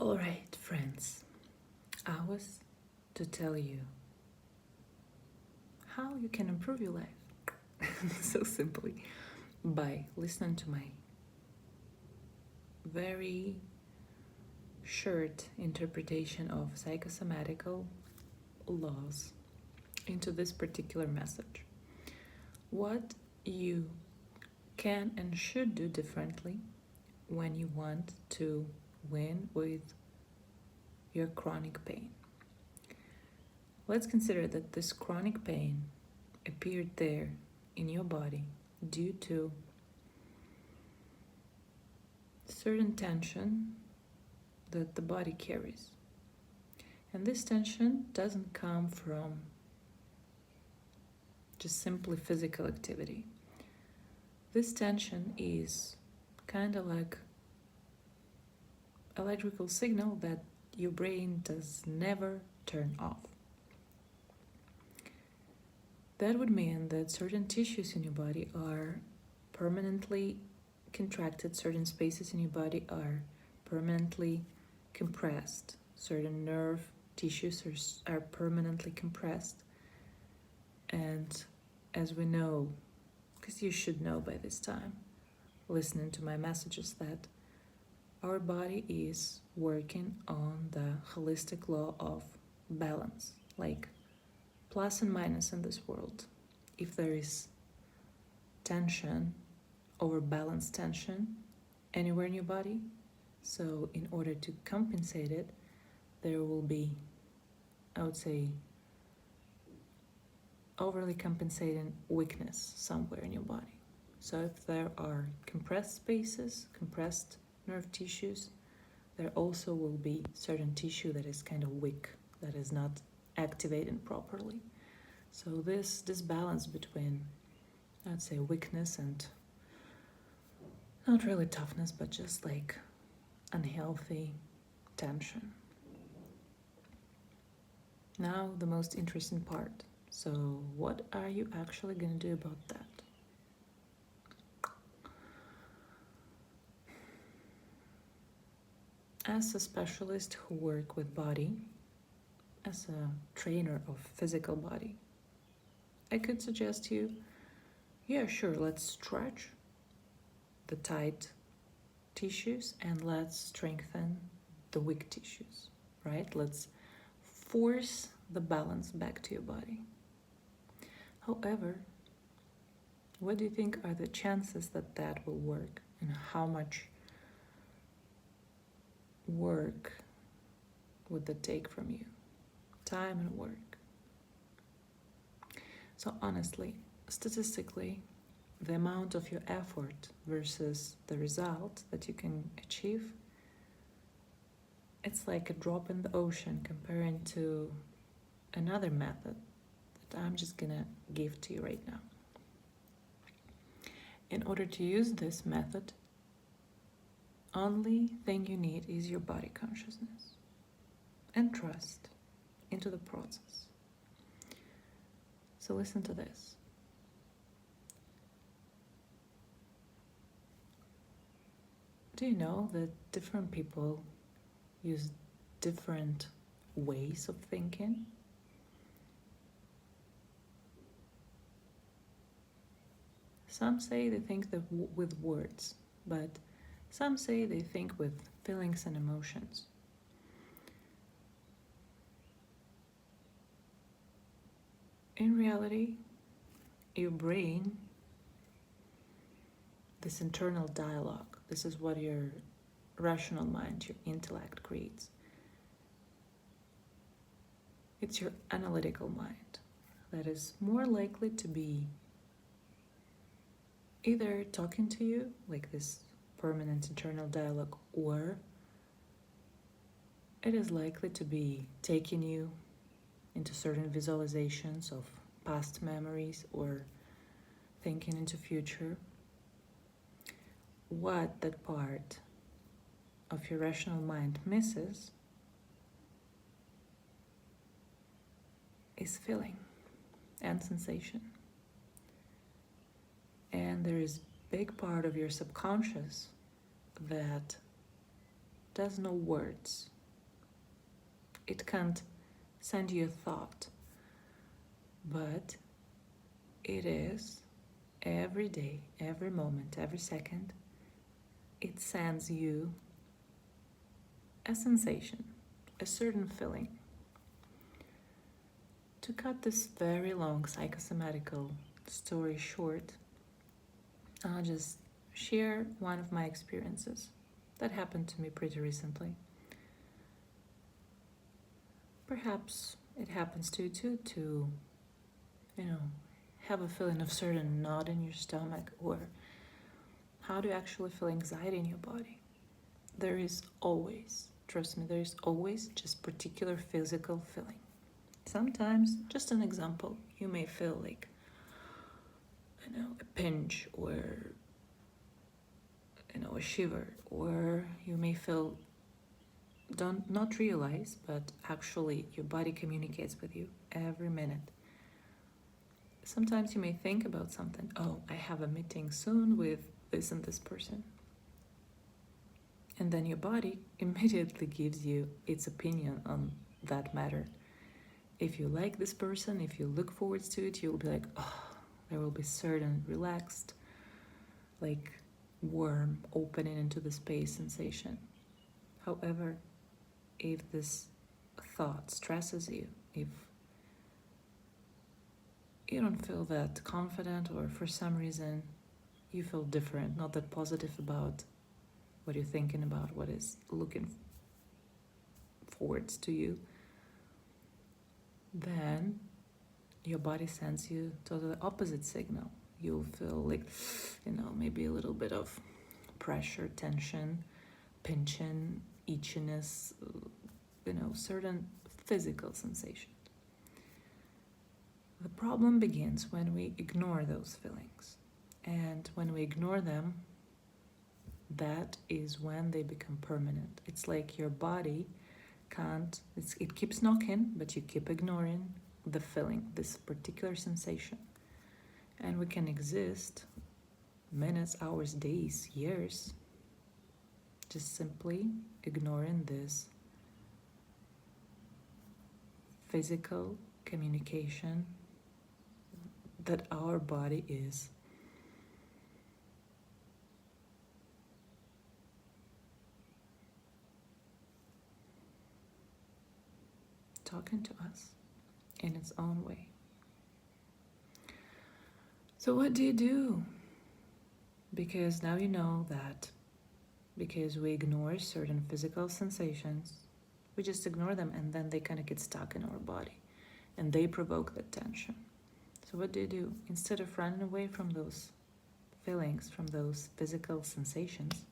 Alright, friends, I was to tell you how you can improve your life so simply by listening to my very short interpretation of psychosomatical laws into this particular message. What you can and should do differently when you want to win with your chronic pain. Let's consider that this chronic pain appeared there in your body due to certain tension that the body carries. And this tension doesn't come from just simply physical activity. This tension is kind of like electrical signal that your brain does never turn off. That would mean that certain tissues in your body are permanently contracted, certain spaces in your body are permanently compressed, certain nerve tissues are permanently compressed. And as we know, because you should know by this time, listening to my messages, that our body is working on the holistic law of balance, like plus and minus in this world. If there is tension, overbalanced tension anywhere in your body, so in order to compensate it, there will be, I would say, overly compensating weakness somewhere in your body. So if there are compressed spaces, compressed nerve tissues, there also will be certain tissue that is kind of weak, that is not activating properly. So this balance between, I'd say, weakness and not really toughness, but just like unhealthy tension. Now the most interesting part. So what are you actually going to do about that? As a specialist who work with body, as a trainer of physical body, I could suggest you, yeah, sure, let's stretch the tight tissues and let's strengthen the weak tissues, right? Let's force the balance back to your body. However, what do you think are the chances that that will work, and how much work would that take from you? Time and work. So honestly, statistically, the amount of your effort versus the result that you can achieve, it's like a drop in the ocean comparing to another method that I'm just gonna give to you right now. In order to use this method, only thing you need is your body consciousness and trust into the process. So listen to this. Do you know that different people use different ways of thinking? Some say they think with words, but some say they think with feelings and emotions. In reality, your brain, this internal dialogue, this is what your rational mind, your intellect creates. It's your analytical mind that is more likely to be either talking to you, like this permanent internal dialogue, or it is likely to be taking you into certain visualizations of past memories or thinking into future. What that part of your rational mind misses is feeling and sensation. And there is a big part of your subconscious that has no words. It can't send you a thought, but it is every day, every moment, every second, it sends you a sensation, a certain feeling. To cut this very long psychosomatical story short, I'll just share one of my experiences that happened to me pretty recently. Perhaps it happens to you too, to, have a feeling of certain knot in your stomach, or how do you actually feel anxiety in your body? There is always, trust me, there is always just particular physical feeling. Sometimes, just an example, you may feel like, a pinch, or, a shiver, or you may feel, not realize, but actually your body communicates with you every minute. Sometimes you may think about something, oh, I have a meeting soon with this and this person. And then your body immediately gives you its opinion on that matter. If you like this person, if you look forward to it, you'll be like, oh, there will be certain relaxed, like warm, opening into the space sensation. However, if this thought stresses you, if you don't feel that confident, or for some reason you feel different, not that positive about what you're thinking about, what is looking forwards to you, then your body sends you to the opposite signal. You'll feel like, maybe a little bit of pressure, tension, pinching, itchiness, certain physical sensations. The problem begins when we ignore those feelings. And when we ignore them, that is when they become permanent. It's like your body it keeps knocking, but you keep ignoring the feeling, this particular sensation. And we can exist minutes, hours, days, years, just simply ignoring this physical communication that our body is talking to us in its own way. So what do you do? Because now you know that because we ignore certain physical sensations, we just ignore them, and then they kind of get stuck in our body and they provoke the tension. So what do? Instead of running away from those feelings, from those physical sensations,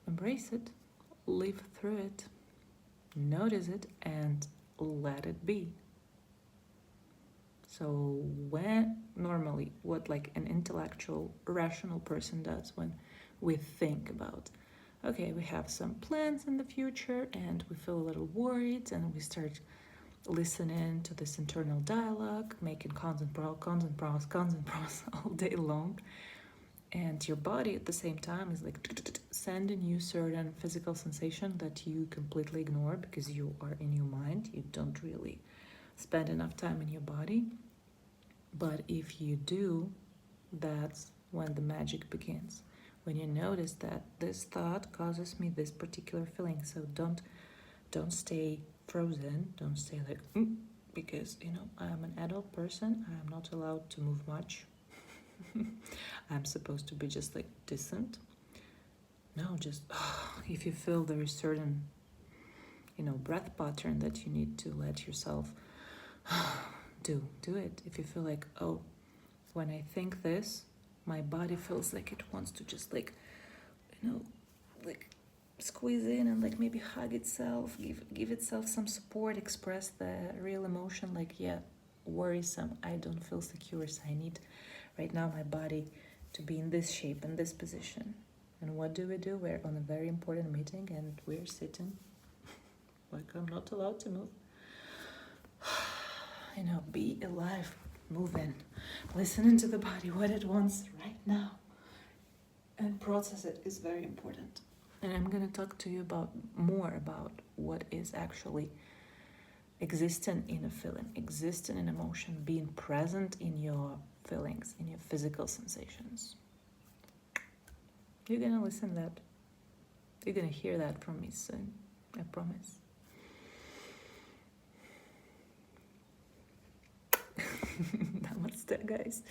embrace it, live through it, notice it, and let it be. So what like an intellectual, rational person does when we think about, okay, we have some plans in the future and we feel a little worried, and we start listening to this internal dialogue, making constant pros all day long. And your body at the same time is like sending you certain physical sensation that you completely ignore because you are in your mind. You don't really spend enough time in your body. But if you do, that's when the magic begins. When you notice that this thought causes me this particular feeling. So don't stay frozen. Don't stay like, because, I'm an adult person. I'm not allowed to move much. I'm supposed to be just like decent. No, just if you feel there is certain, breath pattern that you need to let yourself do it. If you feel like, oh, when I think this, my body feels like it wants to just like, like squeeze in and like maybe hug itself, give itself some support, express the real emotion, like, yeah, worrisome, I don't feel secure, so I need right now my body to be in this shape, in this position. And what do? We're on a very important meeting and we're sitting like I'm not allowed to move. Be alive, moving, listening to the body, what it wants right now, and process it is very important. And I'm gonna talk to you about more about what is actually existing in a feeling, existing in emotion, being present in your feelings, in your physical sensations. You're gonna listen that. You're gonna hear that from me soon. I promise. Namaste, guys.